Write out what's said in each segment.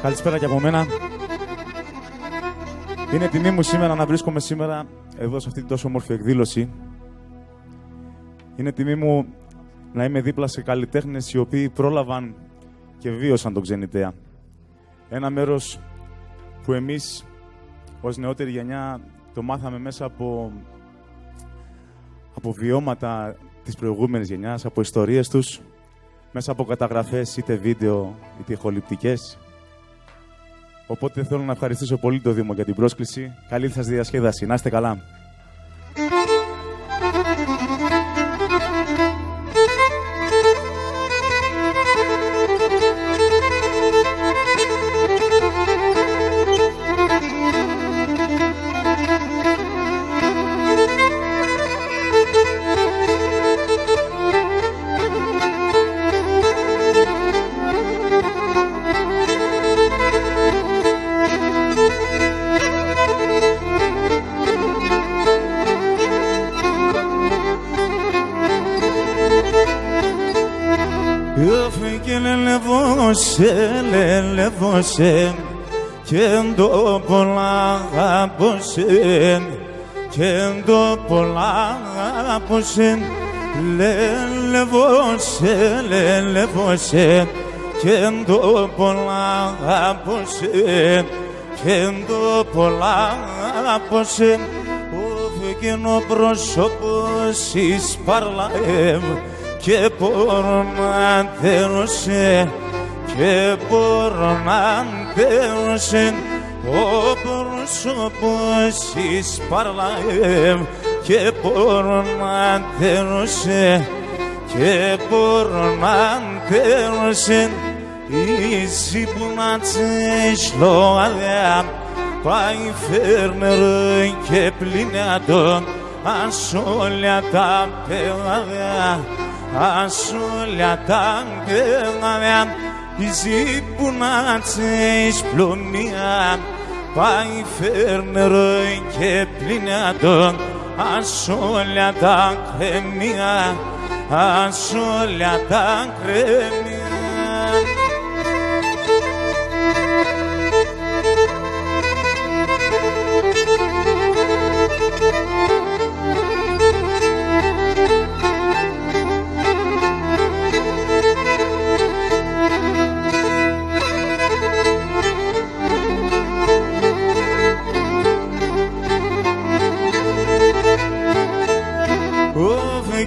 Καλησπέρα και από μένα. Είναι τιμή μου σήμερα να βρίσκομαι σήμερα εδώ σε αυτή την τόσο όμορφη εκδήλωση. Είναι τιμή μου να είμαι δίπλα σε καλλιτέχνες οι οποίοι πρόλαβαν και βίωσαν τον Ξενιτέα. Ένα μέρος που εμείς ως νεότερη γενιά το μάθαμε μέσα από βιώματα της προηγούμενης γενιάς, από ιστορίες τους, μέσα από καταγραφές είτε βίντεο είτε ηχοληπτικές. Οπότε θέλω να ευχαριστήσω πολύ το Δήμο για την πρόσκληση. Καλή σας διασκέδαση. Να είστε καλά. Λελεβώσε και το πολλά αγαπώσε και το πολλά αγαπώσε λελεβώσε και το πολλά αγαπώσε και το πολλά αγαπώσε οφεκένο πρόσωπος εις παρλαέμ και πορνάτερωσε και πορνάτερωσε ο πρόσωπος εις παρλαέμ και πορνάτερωσε και πορνάτερωσε εις υπνάτσες λοαδέα πάει φέρνερ και πληνιάτον ασόλια τα πεγαδέα ασόλια τα πεγαδέα εις υπνάτσες πλωνία πάει φέρνερ και πληνιάτον ασόλια τα κρεμία ασόλια τα κρεμία.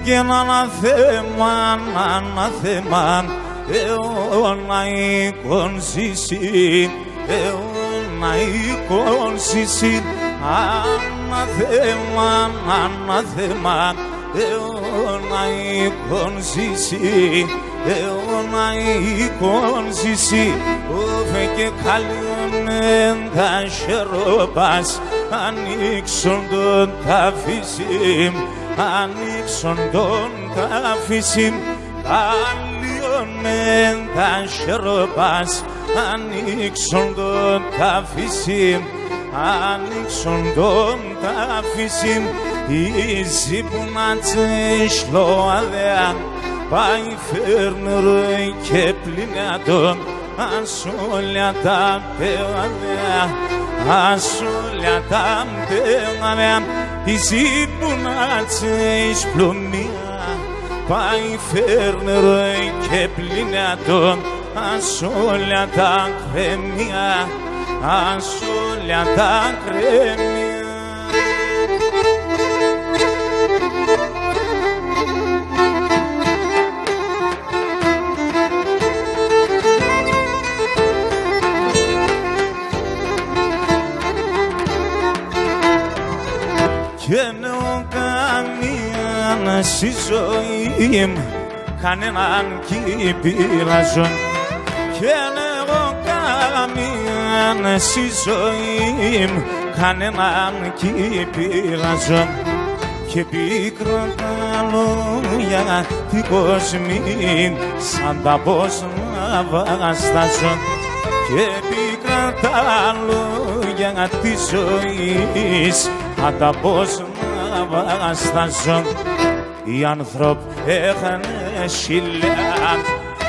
Και ένα αναθέμα, αιώνα εικονσίσιν, αιώνα εικονσίσιν, αναθέμα, αιώνα εικονσίσιν, αιώνα εικονσίσιν, όφε και καλιόνεν τα σερόπας, ανοίξον τον τα φύσιμ, ανοίξον τον τα φύσιμ, καλιόνεν τα σερόπας, ανοίξον τον τα φύσιμ, ανοίξον τον τα φύσιμ, εις υπνάτσες λοαδέα, πάει φέρνερ και πληνιάτον, ασόλια τα πεγαδέα, ασόλια τα πεγαδέα, εις υπνάτσες πλωνία, πάει φέρνερ και πληνιάτον, ασόλια τα κρεμία, ασόλια τα κρεμία. Και νεώ καμίαν στη ζωή μου, κανέναν κυπηλαζόν. Και νεώ καμίαν στη ζωή μου, κανέναν κυπηλαζόν. Και πίκρα τα λόγια την κοσμή, σαν τα πώς να βαστάζον. Και πίκρα τα λόγια της ζωής, σαν τα πώς να βαστάζον. Οι άνθρωποι έχανε σιλιά,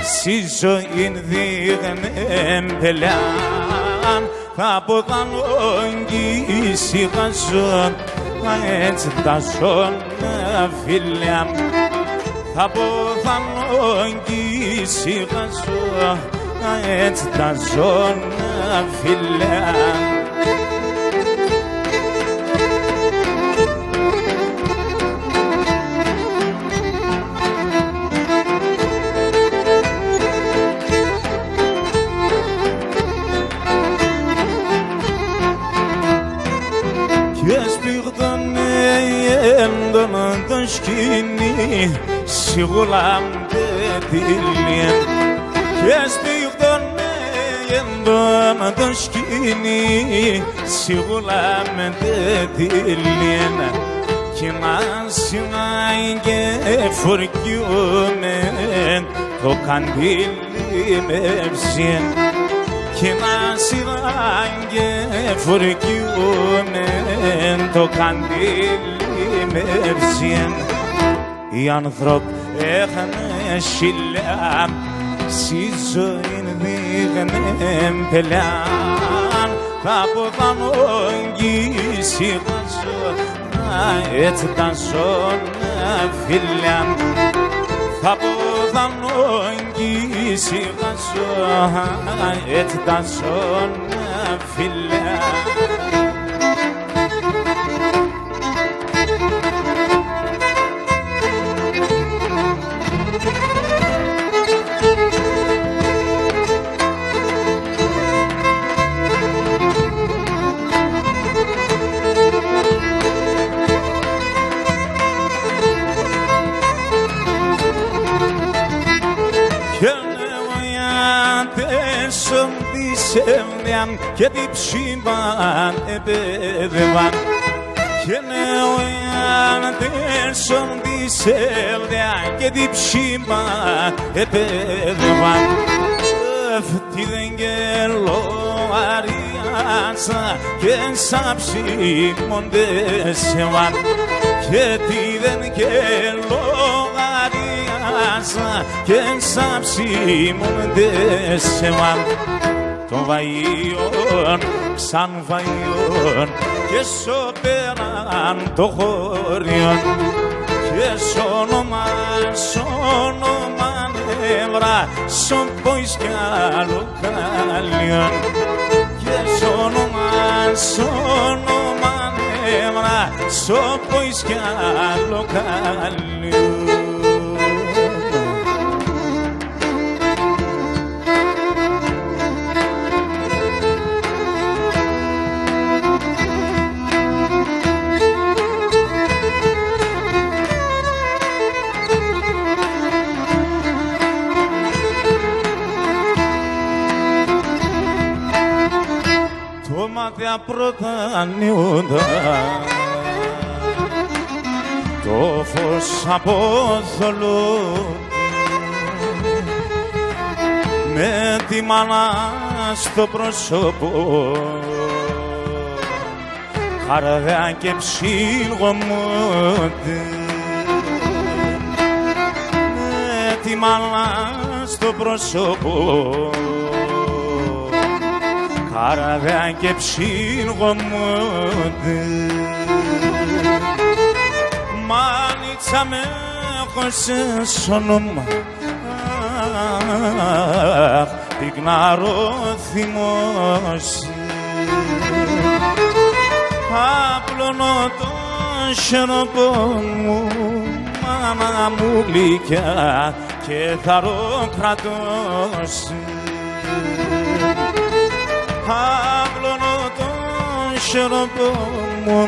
στη ζωή δίγνε εμπελιά. θα αποθανώ κι ησυχάζω, έτσι τα ζω φίλια. Θα αποθανώ κι ησυχάζω, έτσι τα ζω φίλια. Έντονα το σκηνή σιγούλα με τη λιέν και σπίχτωνε έντονα το σκηνή σιγούλα με τη λιέν κι να συνάει και φορκιούμε το καντήλι με ψιέν κι να συνάει και φορκιούμε το καντήλι μερσιέν. Οι άνθρωποι έχανε σιλιά, στη ζωή δείχνε πελιάν. Θα αποθανώ κι ησυχάζω, έτσι τα ζω φίλια. Θα αποθανώ κι ησυχάζω, έτσι τα ζω φίλια. Και την ψήμα επέδευαν και νεοյան τέσσον της έλδια και την ψήμα επέδευαν αυτή δεν γελοαριάσα και σαν ψήμοντεσεβαν και τι δεν γελοαριάσα και σαν ψήμοντεσεβαν των βαϊών, σαν βαϊών και σωπέραν το χώριον και σ' όνομα νεύρα σον ποις κι άλλο καλλιον και σ' όνομα νεύρα σον ποις κι άλλο καλλιον. Μάτια πρώτα ανοίγοντα το φως αποθολό με τη μάνα στο πρόσωπο καρδιά και ψιλγομόνται με τη μάνα στο πρόσωπο καρδιά και ψιλγομόνται μάνιτσα με χωσες όνομα πυκναρό θυμός απλώνω το σιροπό μου μάνα μου γλυκιά και θαρώ κρατός απλώνω το σιροπό μου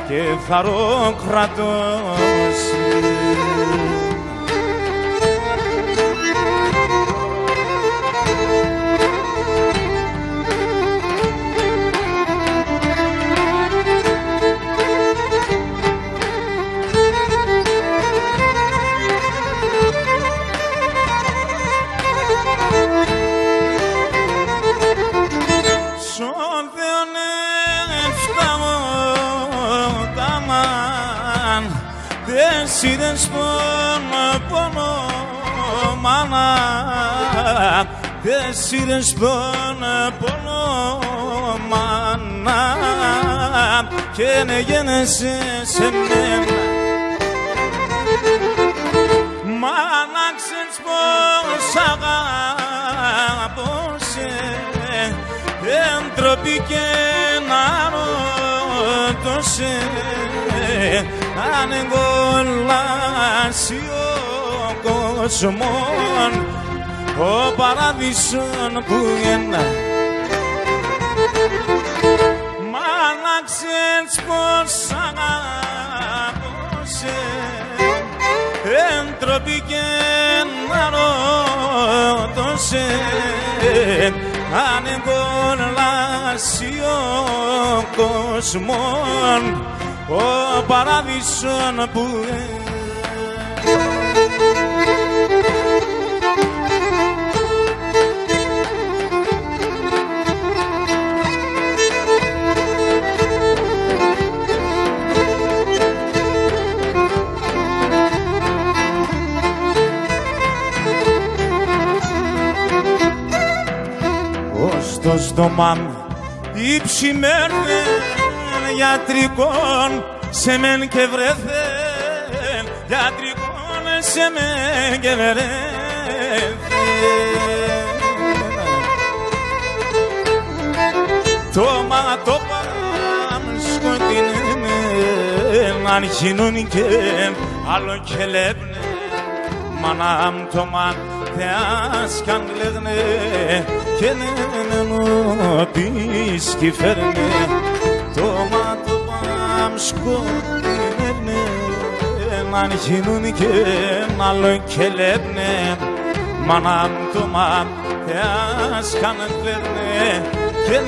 και θαρώ κρατός είδες τον πόνο μάνα τέσσερις στον πόνο μάνα και να γένεσαι σε μένα. Μάνα ξέρεις πως αγάπωσε εντροπή και να ρωτώσε αν εγκολάσει ο κόσμος ο παράδεισον που είναι. Μα να ξέρεις πως αγάπωσε εντροπή και να ρωτώσε αν εγκολάσει ο κόσμος ο παράδεισον που είναι. Στο στόμα υψημέρθεν γιατρικών σε μεν και βρέθεν γιατρικών σε μεν και βρέθεν. Το ματόπαν σκοτεινέν αρχινούν και άλλο και λέπνε μανάμ το μαν θεάς κι αν λέγνε και νένο της κι φέρνε το ματόπαν σκοτεινέν αρχινούν και άλλο και λέπνε μανάμ το μαν θεάς κι αν λέγνε και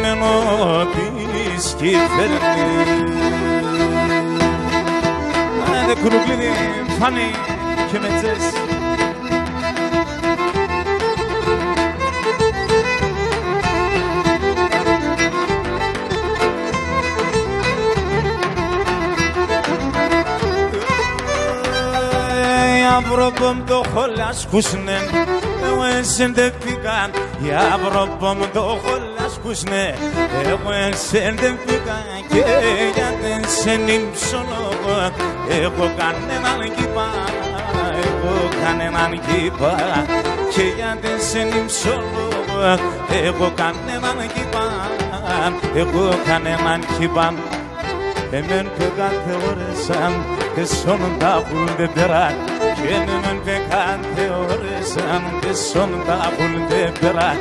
νένο της κι φέρνε. Άντε κουνουκλίδι φάνη και με τσες. Αυροπομ το χολάσκουσνεν, εγώ εσέν δεν πήγαν. Οι αυροπομ το χολάσκουσνε, εγώ εσέν δεν πήγαν. Και γιατί σε νύψωνο, έχω κανέναν κύπα. Εγώ κανέναν κύπα. Και γιατί σε νύψωνο, έχω κανέναν κύπα. Εγώ κανέναν κύπα. Εμεν πεγάν θεώρεσαν και σώνουν τα πουλντε περάν. Και εμεν πεγάν θεώρεσαν και σώνουν τα πουλντε περάν.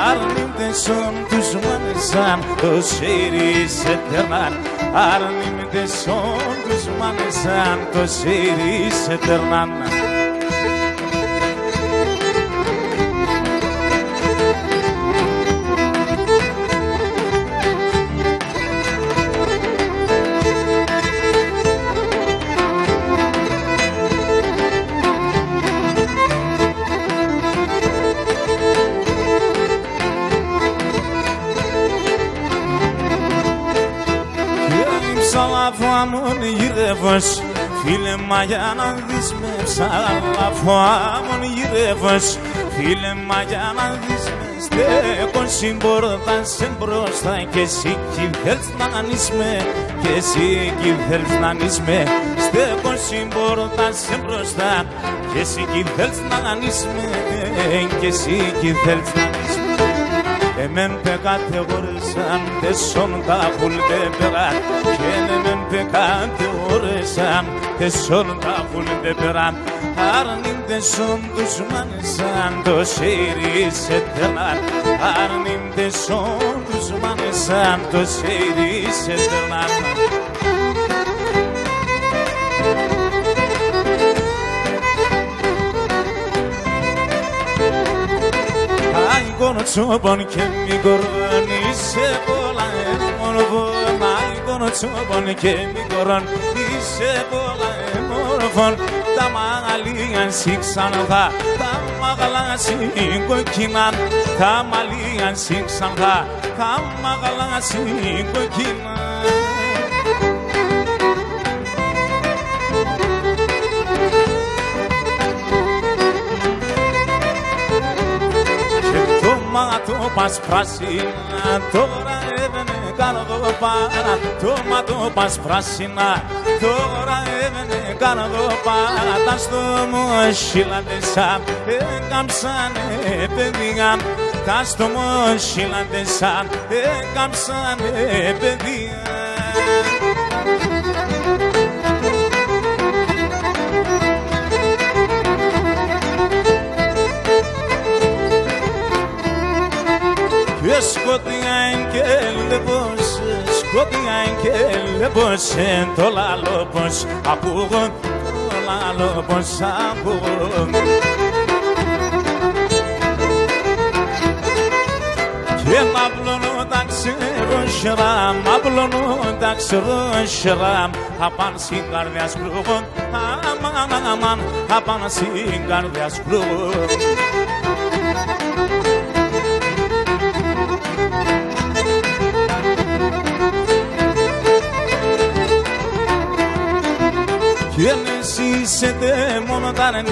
Αρνήμτε σών τους μάνεσαν το σέρι σε τερνάν. Αρνήμτε σών τους μάνεσαν το σέρι σε τερνάν. Ψαλαφωάμον γυρεύος, φίλε μα για να δεις με. Ψαλαφωάμον γυρεύος, φίλε μα για να δεις με. Στέκω συμπόρτα σε μπροστά και εσύ κι θέλεις να ανείς με. Και εσύ κι θέλεις να ανείς με. Στέκω συμπόρτα σε μπροστά και εσύ κι θέλεις να ανείς με. Και εσύ κι θέλεις να ανείς με. Εμεν πεκάτε γορεσαν, τεσόν τα πουλτε περάν. Και εμεν πεκάτε γορεσαν, τεσόν τα πουλτε περάν. Αρνήμ τεσόν τους μάνεσαν, το σέρι σε τερνάν. Αρνήμ τεσόν τους μάνεσαν, το σέρι σε τερνάν. Τσόπον και μικρόν είσαι πολλά εμόρφων. Άικον τσόπον και μικρόν είσαι πολλά εμόρφων. Τα μαλλιά σήξανθα, τα μαγαλά συγκοκκινάν. Τα μαλλιά σήξανθα, τα μαγαλά συγκοκκινάν. το πας πράσινα, τώρα έβαινε καρδοπάρα. Το πας πράσινα, τώρα έβαινε καρδοπάρα. Τα στομοσύλλαντες έκαμψανε παιδιά, τα στομοσύλλαντες έκαμψανε παιδιά. Σκοτεινά και λεπός, σκοτεινά και λεπός, το λαλό πως ακούγω, το λαλό πως ακούγω. Και μ' απλώνω τα ξερόσχερα, μ' απλώνω τα ξερόσχερα, απάν στην καρδιά σκρούγω, αμάν, απάν στην καρδιά σκρούγω. Και εσύ σέντε μόνο ταρνήν,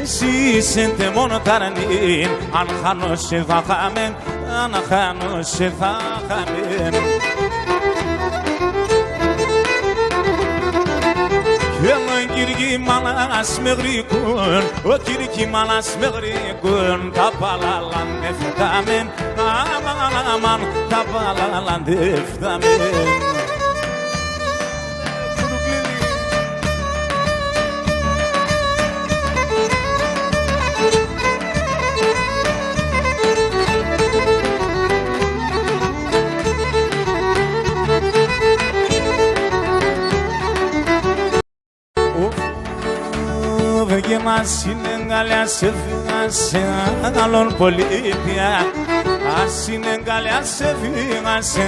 εσύ σέντε μόνο ταρνήν. Αν χάνω σε θα χάμε, αν χάνω σε θα χάμε. Και ο Κυρκή μάλας με γρήκουν, ο Κυρκή μάλας με γρήκουν. Τα παλάλαντε φτάμε, αμάν, τα παλάλαντε φτάμε. Και μας είναι καλιά σε φύγα σε άλλον πολίτια. Ας είναι καλιά σε φύγα σε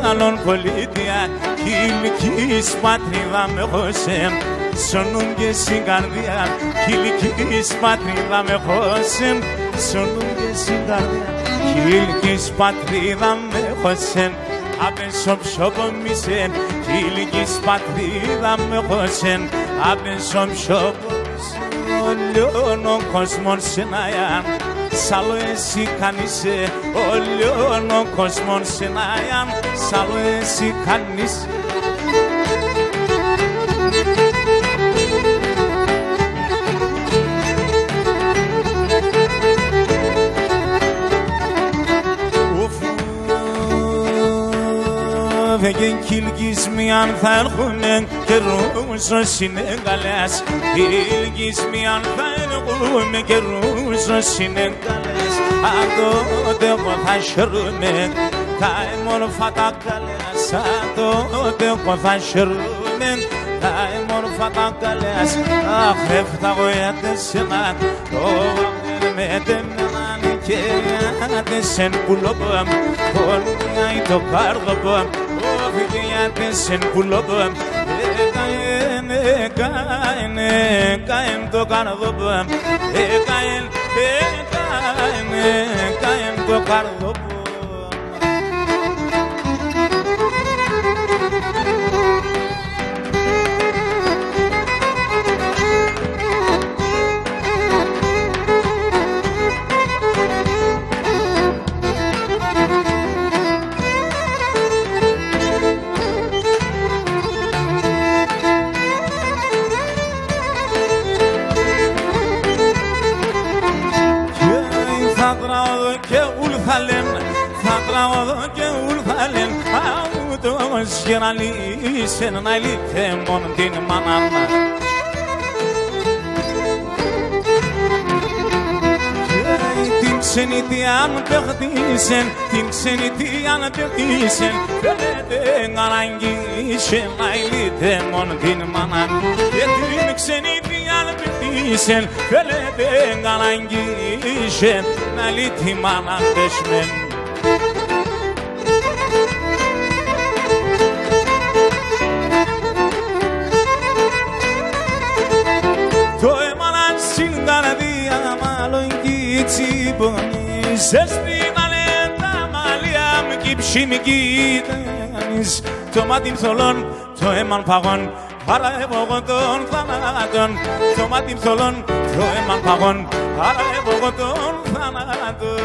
άλλον πολίτια. Κι ηλικής πατρίδα με χώσεν, σωνούν και στην καρδιά. Κι ηλικής πατρίδα με χώσεν, σωνούν και στην καρδιά. Κι ηλικής πατρίδα με χώσεν, απέσω πιο κομίσεν. Κι ηλικής πατρίδα με χώσεν, απέσω πιο όλον ο κόσμος σε ναյան, σ' άλλο εσύ κανείσαι. Όλον ο κόσμος σε ναյան, σ' άλλο εσύ κανείσαι. Και κυλκισμοί αν θα έρχουνε καιρούς ως είναι καλές. Κυλκισμοί αν θα έρχουνε καιρούς ως είναι καλές. Αν τότε εγώ θα χαιρούμε τα όμορφα τα καλές. Αν τότε εγώ θα χαιρούμε τα όμορφα τα καλές. Αχ, έφταγω για τεσσένα, το βαγγέλ με τεμέναν και για τεσσεν πουλόπω, χωρνάει το κάρδοπο. Φυγιάτες πουλόπω, έκαεν το καρδόπω, έκαεν το καρδόπω. Θα τραγωδώ και ουλθαλέν, αούτος για να λύσεν, να λύθε μόνο την μάνα. Την ξενιτή αν παιχτήσεν, την ξενιτή αν παιχτήσεν, θέλετε να αγγίσεν, να λύθε μόνο την μάνα. Και την ξενιτή αν παιχτήσεν, θέλετε να αγγίσεν, να λύθει μάνα πεσμέν. Το έμαναν στην καρδία μάλλον κι τσιπονείς. Έστριγανε τα μαλλιά μου κι ψήμι κοίτανες. Το μάτι θολών, το έμαν παγών, παραεύω εγώ τον θανάτων. Το μάτι θολών, το έμαν παγών, παραεύω εγώ τον θανάτων.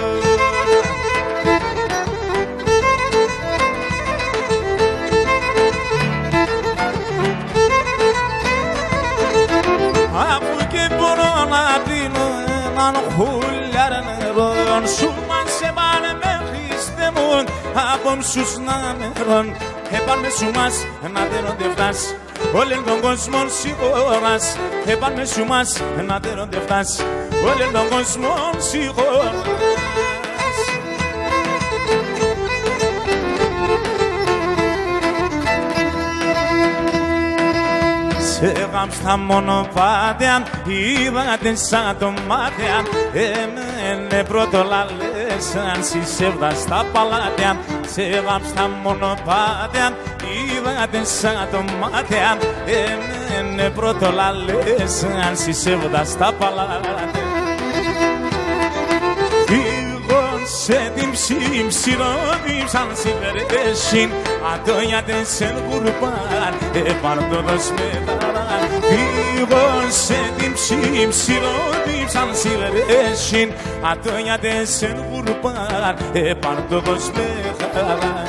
σαν χουλιαρνερών σου μας έβαλε με χριστεμούν απόψους να μερών έπαμε σου μας να δέρονται φτάς όλεν τον κόσμο συγχωράς έπαμε σου μας να δέρονται φτάς όλεν τον κόσμο συγχωράς. Σε γάμψα μονοπάτια, είδατε σαν το μάτια εμένε πρώτο λαλέσαν συσέβδα στα παλάτια. Σε γάμψα μονοπάτια, είδατε σαν το μάτια εμένε πρώτο λαλέσαν συσέβδα στα παλάτια. Σε την ψηφιρόδη σαν σιβερέσιν ατόνιατε σε κουρπάν επαρτόδος μεταράν. Φύγω σε την ψηφιρόδη σαν σιβερέσιν ατόνιατε σε κουρπάν επαρτόδος μεταράν.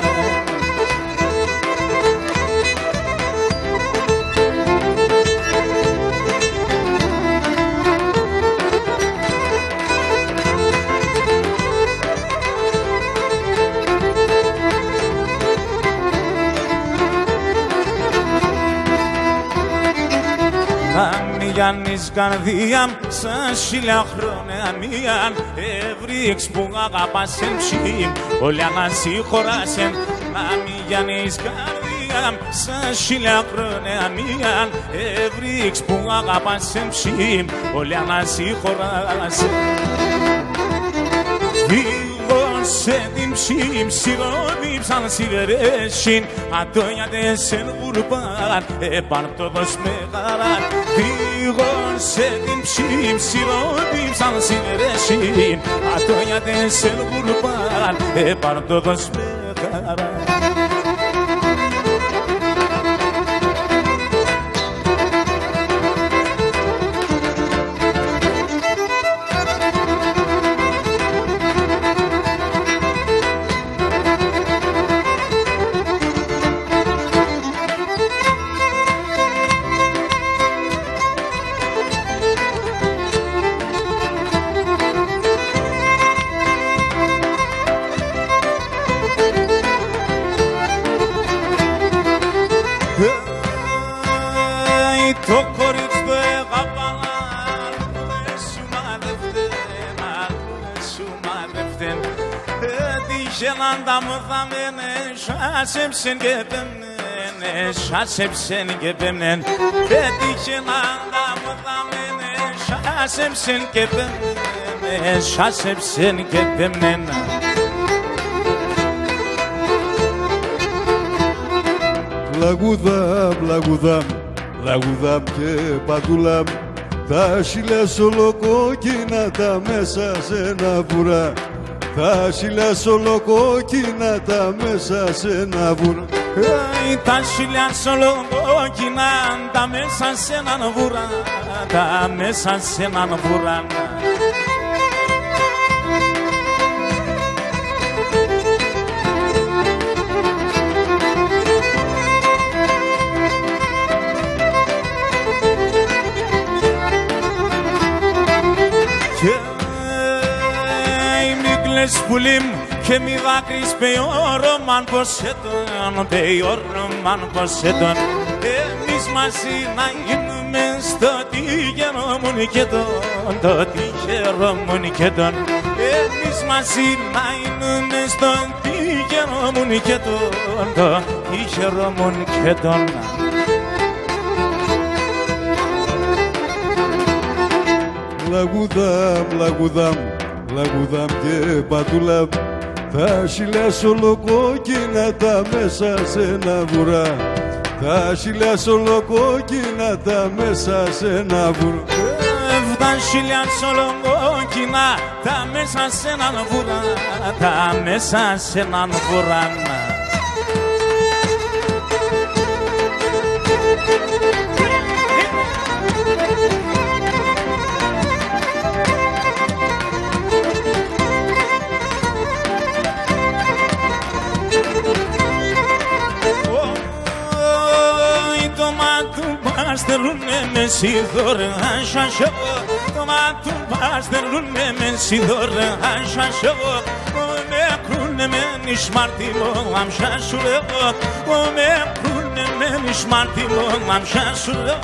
Γιάννης καρδία σαν 1000 χρόνια μίαν έβριξ που αγαπάς εν ψήμ όλοι ανασύχωράσεν. Γιάννης καρδία σαν 1000 χρόνια μίαν έβριξ που αγαπάς εν ψήμ όλοι ανασύχωράσεν. Σε την ψηφιρόδη σαν σιβερέσιν ατόνιατε σε κουρπάν επαρτόδος μεγαράν. Φύγω σε την ψηφιρόδη σαν σιβερέσιν ατόνιατε σε κουρπάν επαρτόδος μεγαράν. Το κορίτσι το έγαπαλα, αρκούδε σου μαδευτεν, αρκούδε σου μαδευτεν. Έτυχε να τα μοθαμένε, σάσεψεν και πέμνεν, σάσεψεν και πέμνεν. Έτυχε να τα μοθαμένε, σάσεψεν και πέμνεν, σάσεψεν και πέμνεν. Λαγούδαμ, λαγούδαμ, λαγούδαμ και παντούλαμ, τα σιλάς ολοκόκκινα τα μέσα σε ένα βουρά. Τα σιλάς ολοκόκκινα τα μέσα σε ένα βουρά. Τα σιλάς ολοκόκκινα τα μέσα σε έναν βουρά, τα μέσα σε έναν βουρά. Πουλίμ και μη δάκρυς πεϊόρομαν ποσέτον, πεϊόρομαν ποσέτον. Εμείς μαζί να γίνουμε στο τυχερό μου νικέτον, το τυχερό μου νικέτον. Εμείς μαζί να γίνουμε στο τυχερό μου νικέτον, το τυχερό μου νικέτον. Λαγούδαμ, λαγούδαμ, λαγούδαμ και παντούλαμ, τα σιλάς ολοκόκκινα τα μέσα σε ένα βουρά. Τα σιλάς ολοκόκκινα τα μέσα σε ένα βουρά. Τα σιλάς ολοκόκκινα τα μέσα σε έναν βουρά, τα μέσα σε έναν βουρά. Στελούνε με συγχωράσια, το ما تو باز درون من سیداره هنشاشو مکرون منش مردیمو همشاشوره مکرون منش مردیمو همشاشوره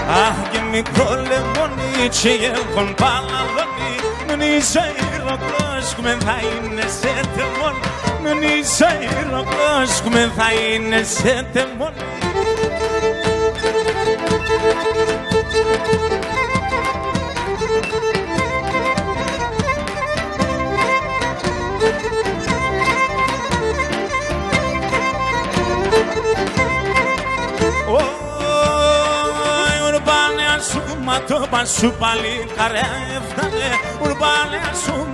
Ah, che mi colle moni, c'è con pallaloni, non mi sai roccos come fai in sette moni, non mi sai roccos come fai in sette moni. Μα το πασού πάλι καρέα έφτανε Ουρμπάνε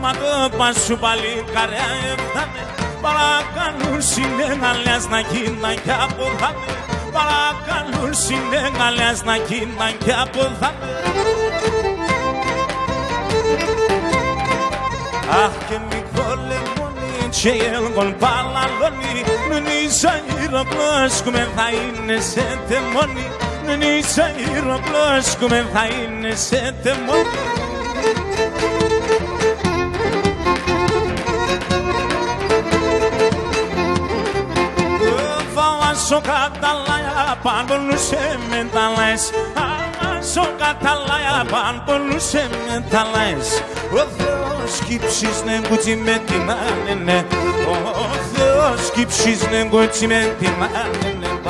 μα το πασού πάλι καρέα έφτανε Παρακαλούν συνέγαλες να γίναν κι αποθάμε Παρακαλούν συνέγαλες να γίναν κι αποθάμε Αχ και μικρό λεμόνι και έλγον παλαλόνι Μην είσαι ηρωκλός κουμε θα είναι σε τεμόνι Μην είσαι ηρωκλός κουμε θα είναι σε τεμόνι Φάω καταλάια πάνω σε μεταλλές Φάω καταλάια πάνω σε μεταλλές Ο Θεός κύψεις νε κουτσι με την άνενε Ο Θεός κύψεις νε κουτσι με την άνενε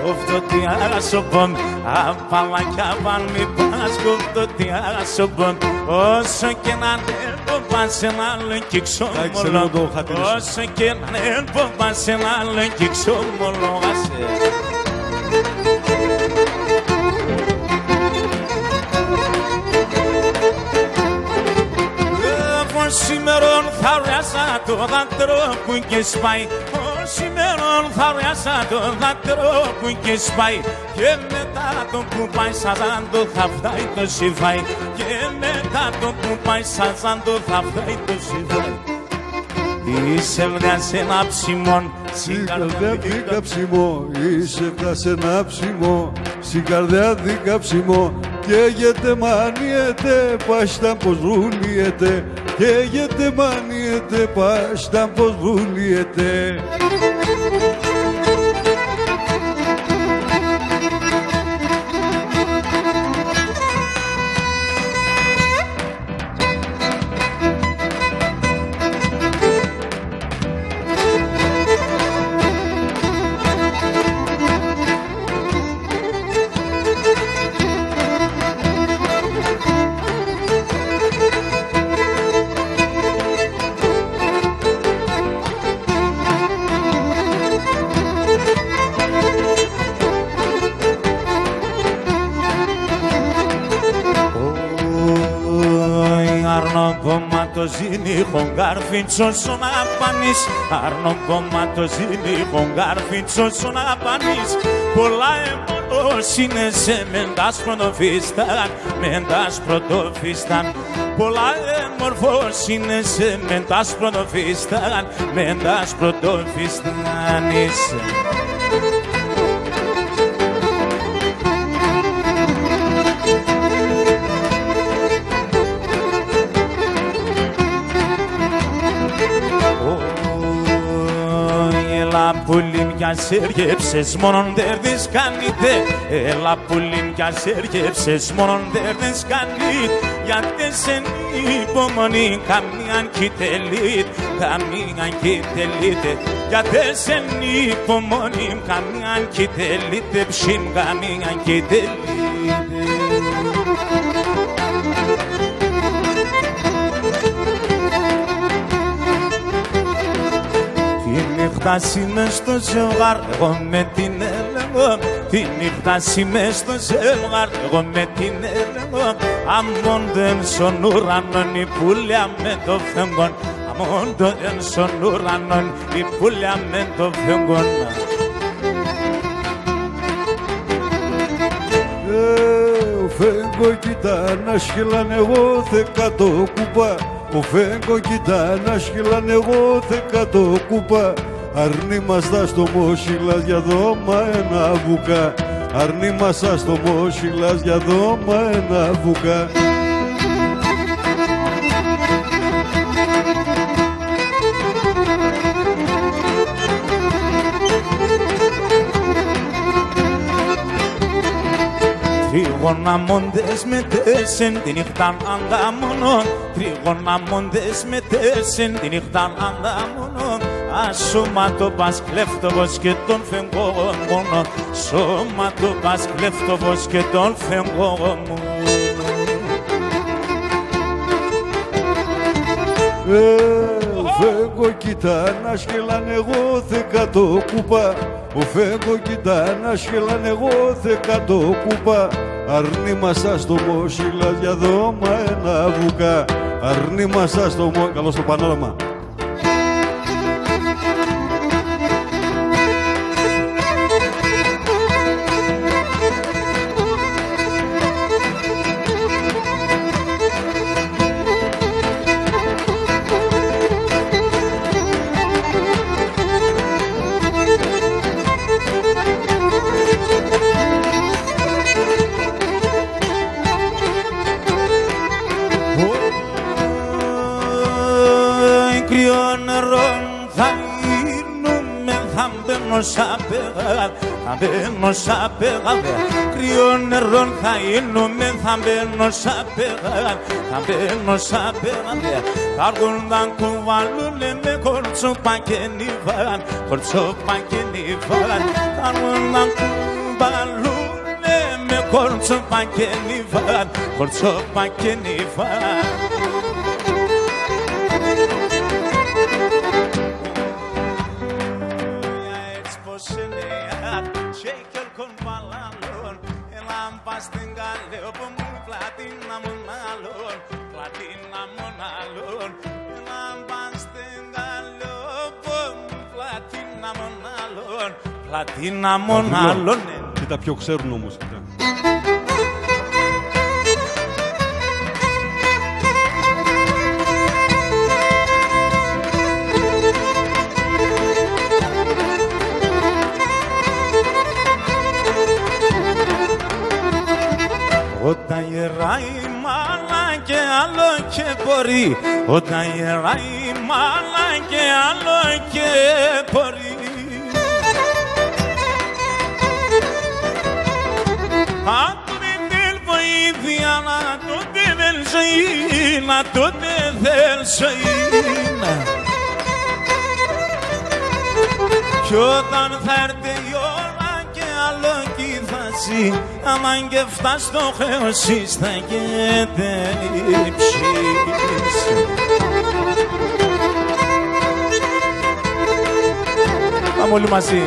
Κόφτω τι άρασοπον, απαλακιά παν μη πας Κόφτω τι άρασοπον, όσο και να ανέλπω πας σε ένα άλλο κι ξόμολο Όσο και να ανέλπω πας σε ένα άλλο κι ξόμολο Σήμερον θα ριάσα το δάκρυο που και σπάει Σήμερον θα ριάσα το δάκρυο που και σπάει Και μετά το που πάει σαν το θα φτάει το σιβάει Και μετά το που πάει σαν το θα φτάει το σιβάει Είσαι βγάζει ένα ψημόν Στην καρδιά δίκα ψημό Είσαι βγάζει ένα ψημό Στην καρδιά δίκα ψημό Καίγεται μανιέται Πάσταν πως βουλιέται Καίγεται μανιέται Πάσταν πως βουλιέται Ζήνει γάρφιντσος ο να πάνεις Άρνο κόμματο ζήνει γάρφιντσος ο να πάνεις Πολλά εμόνος είναι σε μεντάς πρωτοφίσταν Μεντάς πρωτοφίσταν Πολλά εμορφός είναι σε μεντάς πρωτοφίσταν Μεντάς πρωτοφίσταν είσαι Έλα πουλήν κι ας έργεψες μόνον δέρδες κάνετε Έλα πουλήν κι ας έργεψες μόνον δέρδες κάνετε Γιατί σε υπομονή καμίαν κοιτελίτ Καμίαν κοιτελίτ Γιατί σε υπομονή καμίαν κοιτελίτ Ψήμ καμίαν κοιτελίτ Φτάσει μες στο ζευγάρ, εγώ με την έλεγω Τη νύχταση μες στο ζευγάρ, εγώ με την έλεγω Αμόντεν στον ουρανόν η πουλιά με το φεγγόν Αμόντεν στον ουρανόν η πουλιά με το φεγγόν Ο φέγγο κοίτα να σκυλάνε εγώ θέκα το κουπά Ο φέγγο κοίτα να σκυλάνε εγώ θέκα το κουπά αρνή μας τα στομόσυλας για δώμα ένα βουκά. Αρνή μας τα στομόσυλας για δώμα ένα βουκά. Τρίγωνα μόντες με τέσσεν τη νύχταν ανταμονών. Τρίγωνα μόντες με τέσσεν τη νύχταν ανταμονών. Ασώμα το πας κλέφτοβος και τον φεγγό μόνο. Σώμα το πας κλέφτοβος και τον φεγγό μόνο. Φεύγω κοίτα να σκελάν εγώ θεκατό κουπά. Ο φεύγω κοίτα να σκελάν εγώ θεκατό κουπά. Αρνή μας τα στομόσυλας για δώμα ένα βουκά. Αρνή μας τα στομόσυλας. Καλώς το πανόραμα. Θα μπαίνω σαν πεγάδε, κρύο νερό θα γίνουμε, θα μπαίνω σαν πεγάδε, θα μπαίνω σαν πεγάδε. Θα έρχουν να κουβαλούνε με κορτσόπα και νιβάν, κορτσόπα και νιβάν. Θα έρχουν να κουβαλούνε με κορτσόπα και νιβάν, κορτσόπα και νιβάν. Πλατίνα μονάλων. Και τα πιο ξέρουν όμως. Όταν γεράει μάλα και άλλο και μπορεί, όταν γεράει μάλα και άλλο και μπορεί. Να τότε δεν ζωή, να τότε δεν ζωή. Κι όταν θα έρθει η ώρα και άλλο κι θα ζει, άμα και φτάσει στο χρέος θα γέτε υψής. Πάμε όλοι μαζί.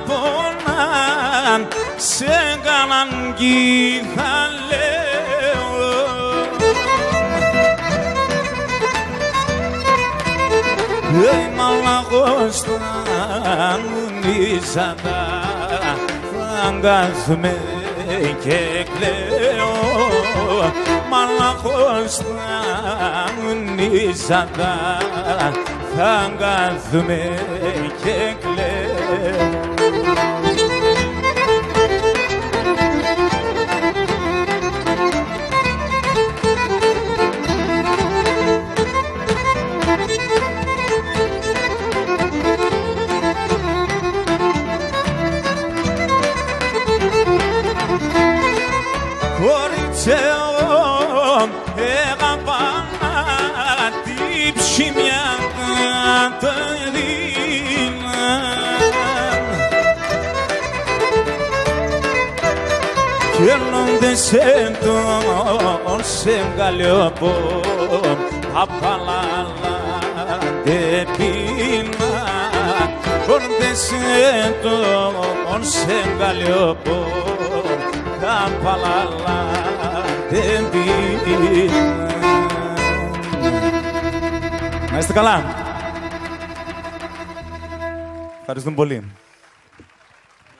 παραπονάν, σε έκαναν κι θα λέω. Μαλαγός θα μουνίζατα, θα αγκάθουμε και κλαίω. Μαλαγός θα μουνίζατα, θα αγκάθουμε και κλαίω. Κοριτσέω, έγαπα τη ψημιά καταδίνα. Κέρνονται σε τον σεγγαλιόπο απαλάλα δε πίνα Κέρνονται σε τον σεγγαλιόπο απαλάλα δε πίνα. Να είστε καλά. Ευχαριστούμε πολύ.